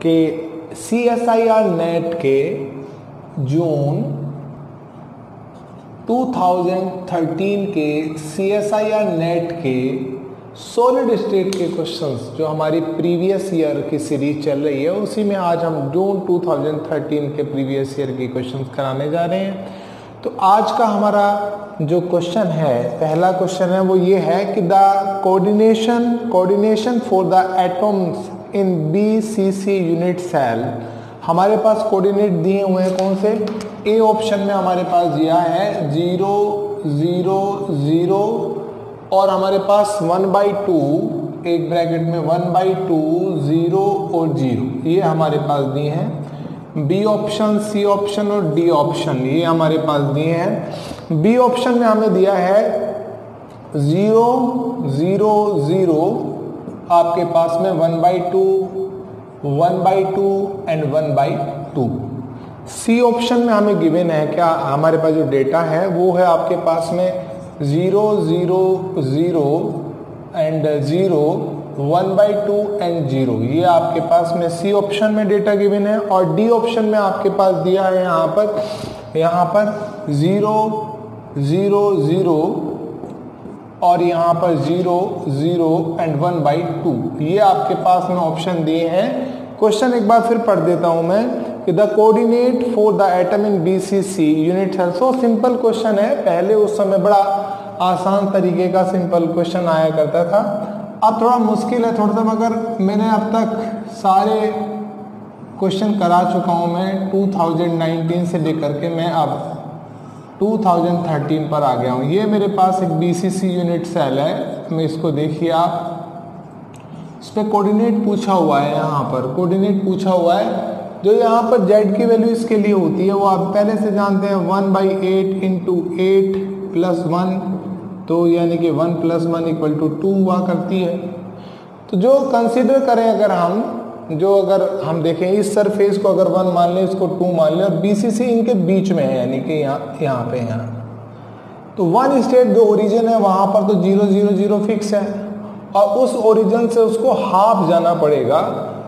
कि CSIR net के जून 2013 के CSIR नेट के सॉलिड स्टेट के क्वेश्चंस जो हमारी प्रीवियस ईयर की सीरीज चल रही है उसी में आज हम जून 2013 के प्रीवियस ईयर के क्वेश्चंस कराने जा रहे हैं। तो आज का हमारा जो क्वेश्चन है, पहला क्वेश्चन है वो ये है कि the coordination for the atoms in BCC unit cell. हमारे पास कोऑर्डिनेट दिए हुए हैं कौन से? ए ऑप्शन में हमारे पास दिया है 0 0 0 और हमारे पास 1/2, एक ब्रैकेट में 1/2 0 और 0, ये हमारे पास दिए हैं। बी ऑप्शन, सी ऑप्शन और डी ऑप्शन ये हमारे पास दिए हैं। बी ऑप्शन में हमें दिया है 0 0 0, आपके पास में 1/2 1/2 एंड 1/2। सी ऑप्शन में हमें गिवन है क्या, हमारे पास जो डेटा है वो है आपके पास में 0 0 0 एंड 0 1/2 एंड 0, ये आपके पास में सी ऑप्शन में डेटा गिवन है। और डी ऑप्शन में आपके पास दिया है यहाँ पर 0 0 0 और यहाँ पर 0 0 एंड 1/2, ये आपके पास में ऑप्शन दिए हैं। क्वेश्चन एक बार फिर पढ़ देता हूं मैं कि the coordinate for the atom in BCC unit cell. So simple question है, पहले उस समय बड़ा आसान तरीके का सिंपल क्वेश्चन आया करता था, अब थोड़ा मुश्किल है थोड़ा सा, मगर मैंने अब तक सारे क्वेश्चन करा चुका हूं मैं 2019 से लेकर के मैं अब 2013 पर आ गया हूं। ये मेरे पास एक BCC यूनिट सेल है, मैं इसको देखिए आप, इस पर कोऑर्डिनेट पूछा हुआ है, यहाँ पर कोऑर्डिनेट पूछा हुआ है। जो यहाँ पर z की वैल्यू इसके लिए होती है वो आप पहले से जानते हैं 1/8 इंटू 8 प्लस 1, तो यानी कि 1 + 1 = 2 हुआ करती है। तो जो कंसीडर करें अगर हम देखें इस सरफेस को अगर 1 मान लें, इसको 2 मान लें और BCC इनके बीच में है, यानी कि यहाँ तो 1 स्टेट जो ओरिजिन है वहाँ पर तो 0 0 0 फिक्स है और उस ओरिजिन से उसको हाफ जाना पड़ेगा,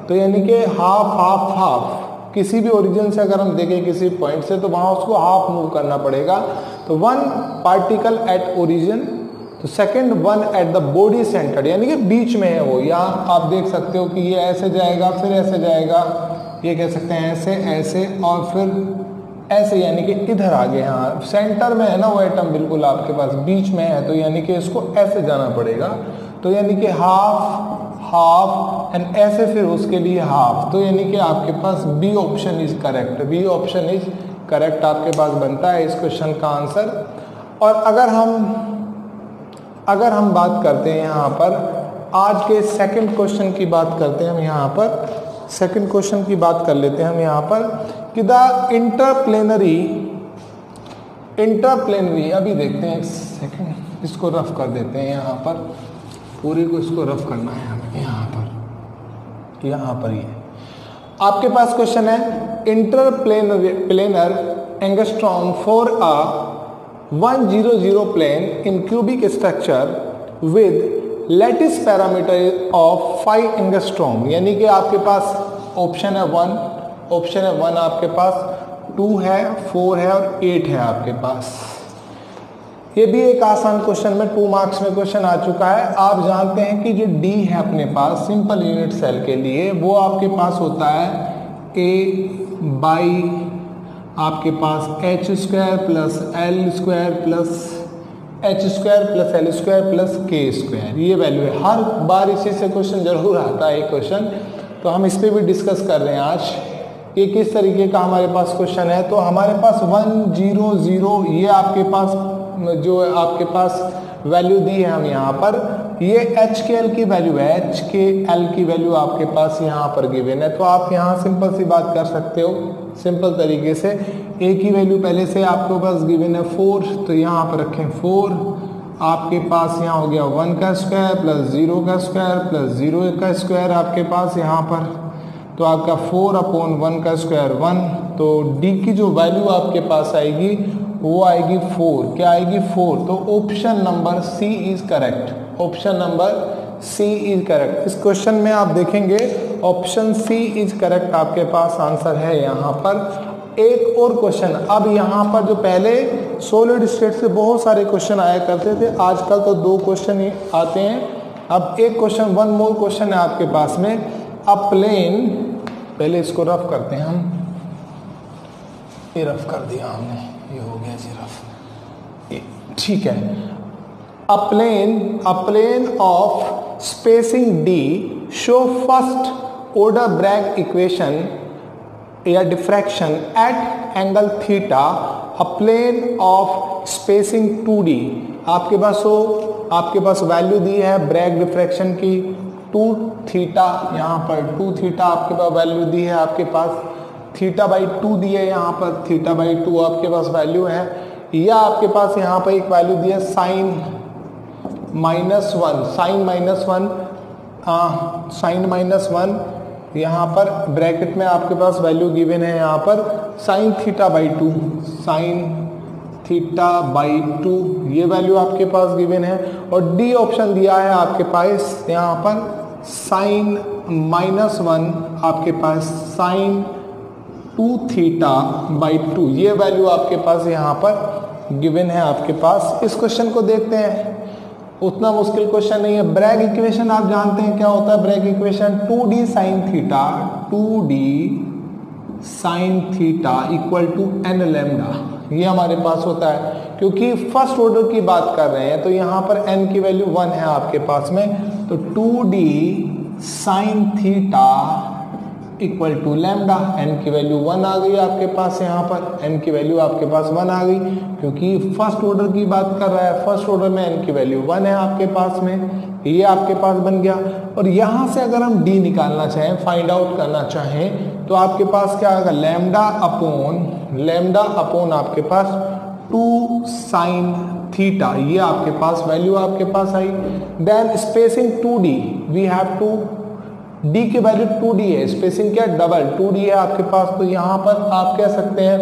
तो यानी कि हाफ किसी भी ओरिजिन से अगर हम देखें किसी पॉइंट से तो वहाँ उसको हाफ मूव करना पड़ेगा। तो 1 पार्टिकल एट ओरिजिन, तो second 1 at the body centre, यानी कि बीच में है वो। यहाँ आप देख सकते हो कि ये ऐसे जाएगा फिर ऐसे जाएगा, ये कह सकते हैं ऐसे ऐसे और फिर ऐसे, यानी कि इधर आगे, हाँ सेंटर में है ना वो एटम, बिल्कुल आपके पास बीच में है, तो यानी कि इसको ऐसे जाना पड़ेगा, तो यानी कि हाफ एंड ऐसे फिर उसके लिए हाफ, तो यानी कि आपके पास B option is correct, B option is correct आपके पास बनता है इस क्वेश्चन का आंसर। और अगर हम बात करते हैं यहाँ पर आज के सेकंड क्वेश्चन की बात करते हैं हम, यहाँ पर सेकंड क्वेश्चन की बात कर लेते हैं हम यहाँ पर कि द इंटरप्लेनरी, अभी देखते हैं एक सेकंड, इसको रफ कर देते हैं यहाँ पर, पूरे को इसको रफ करना है हमें यहाँ पर ये आपके पास क्वेश्चन है interplanar angstrom for a 100 plane in cubic structure with lattice parameter of 5 angstrom, यानी कि आपके पास ऑप्शन है 1 आपके पास, 2 है, 4 है और 8 है आपके पास। ये भी एक आसान क्वेश्चन में 2 मार्क्स में क्वेश्चन आ चुका है। आप जानते हैं कि जो D है अपने पास सिंपल यूनिट सेल के लिए वो आपके पास होता है A/, आपके पास h² + l² + h² + l² + k², ये वैल्यू है। हर बार इसी से क्वेश्चन जरूर आता है एक क्वेश्चन, तो हम इस पर भी डिस्कस कर रहे हैं आज ये किस तरीके का हमारे पास क्वेश्चन है। तो हमारे पास 1 0 0 ये आपके पास जो आपके पास वैल्यू दी है हम यहाँ पर, ये HKL की वैल्यू है, HKL की वैल्यू आपके पास यहाँ पर गिवन है। तो आप यहाँ सिंपल सी बात कर सकते हो सिंपल तरीके से, A की वैल्यू पहले से आपके पास गिवन है 4, तो यहाँ पर रखें 4, आपके पास यहाँ हो गया 1² + 0² + 0² आपके पास यहाँ पर, तो आपका 4/1² 1, तो D की जो वैल्यू आपके पास आएगी वो आएगी 4, क्या आएगी 4। तो option number C is correct, option number C is correct. इस क्वेश्चन में आप देखेंगे ऑप्शन सी इज करेक्ट आपके पास आंसर है यहाँ पर। एक और क्वेश्चन, अब यहाँ पर जो पहले सॉलिड स्टेट से बहुत सारे क्वेश्चन आया करते थे, आजकल तो 2 क्वेश्चन ही आते हैं। अब एक क्वेश्चन, वन मोर क्वेश्चन है आपके पास में। अ प्लेन, पहले इसको रफ करते हैं हम, ये रफ कर दिया हमने, ये हो गया जी रफ, ठीक है। A plane of spacing D show first order Bragg equation या diffraction at angle theta. A plane of spacing 2D, आपके पास वैल्यू दी है ब्रैग डिफ्रैक्शन की 2 थीटा, यहाँ पर 2 थीटा आपके पास वैल्यू दी है, आपके पास θ/2 दी है, यहाँ पर θ/2 आपके पास वैल्यू है, या आपके पास यहाँ पर एक वैल्यू दी है sin -1 यहाँ पर ब्रैकेट में आपके पास वैल्यू गिवन है, यहाँ पर sin θ/2 ये वैल्यू आपके पास गिवन है। और डी ऑप्शन दिया है आपके पास यहाँ पर sin -1 आपके पास sin 2θ/2 ये वैल्यू आपके पास यहाँ पर गिवन है आपके पास। इस क्वेश्चन को देखते हैं, उतना मुश्किल क्वेश्चन नहीं है। ब्रैग इक्वेशन आप जानते हैं क्या होता है Bragg equation, 2D sin θ equal to n lambda, ये हमारे पास होता है। क्योंकि फर्स्ट ऑर्डर की बात कर रहे हैं तो यहाँ पर n की वैल्यू 1 है आपके पास में, तो 2D sin θ equal to lambda, n की वैल्यू 1 आ गई आपके पास, यहाँ पर n की वैल्यू आपके पास 1 आ गई, क्योंकि फर्स्ट ऑर्डर की बात कर रहा है। फर्स्ट ऑर्डर में n की वैल्यू 1 है आपके पास में, ये आपके पास बन गया। और यहाँ से अगर हम d निकालना चाहें, फाइंड आउट करना चाहें, तो आपके पास क्या आएगा, लैम्डा अपॉन आपके पास 2 sin θ, ये आपके पास वैल्यू आपके पास आई। Then spacing 2D, we have to, d की वैल्यू 2D है, स्पेसिंग क्या डबल 2D है आपके पास, तो यहाँ पर आप कह सकते हैं,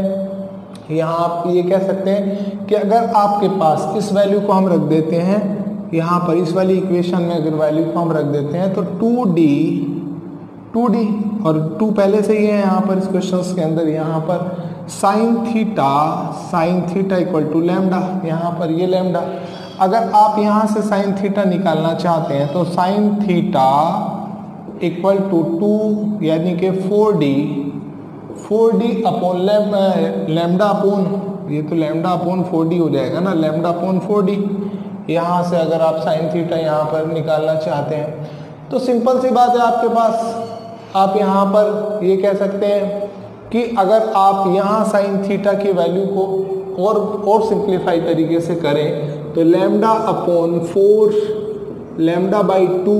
यहाँ आप ये कह सकते हैं कि अगर आपके पास इस वैल्यू को हम रख देते हैं यहाँ पर, इस वाली इक्वेशन में अगर वैल्यू को हम रख देते हैं तो 2D और 2 पहले से ही है यहाँ पर इस क्वेश्चन के अंदर, यहाँ पर sin θ इक्वल टू लैम्डा, यहाँ पर ये लैम्डा। अगर आप यहाँ से sin θ निकालना चाहते हैं तो sin θ इक्वल टू 2 यानी कि 4D अपॉन लैम्डा अपॉन, ये तो लैम्डा अपॉन 4D हो जाएगा ना, लैम्डा अपॉन 4D। यहाँ से अगर आप sin θ यहाँ पर निकालना चाहते हैं तो सिंपल सी बात है आपके पास, आप यहाँ पर ये कह सकते हैं कि अगर आप यहाँ sin θ की वैल्यू को और सिंप्लीफाई तरीके से करें तो लैम्डा अपॉन 4 λ/2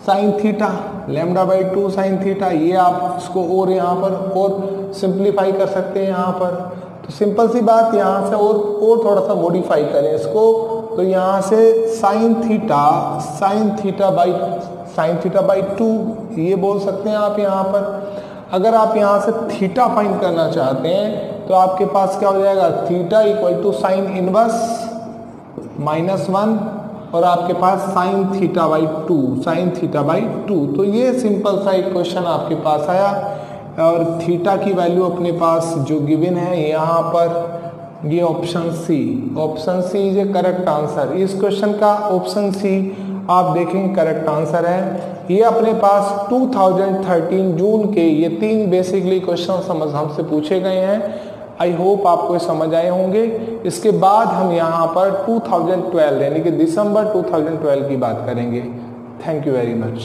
sin θ, λ/2 sin θ, ये आप इसको और यहाँ पर और सिंप्लीफाई कर सकते हैं यहाँ पर। तो सिंपल सी बात, यहाँ से और थोड़ा सा मॉडिफाई करें इसको, तो यहाँ से sin θ/2 ये बोल सकते हैं आप यहाँ पर। अगर आप यहाँ से थीटा फाइंड करना चाहते हैं तो आपके पास क्या हो जाएगा, theta equal to sine inverse -1 और आपके पास sin θ/2, तो ये सिंपल सा एक क्वेश्चन आपके पास आया। और थीटा की वैल्यू अपने पास जो गिवन है यहाँ पर, ये option C is a correct answer. इस क्वेश्चन का ऑप्शन सी आप देखेंगे करेक्ट आंसर है। ये अपने पास 2013 जून के ये 3 बेसिकली क्वेश्चन हमसे पूछे गए हैं। आई होप आपको समझ आए होंगे। इसके बाद हम यहाँ पर 2012 यानी कि दिसंबर 2012 की बात करेंगे। Thank you very much.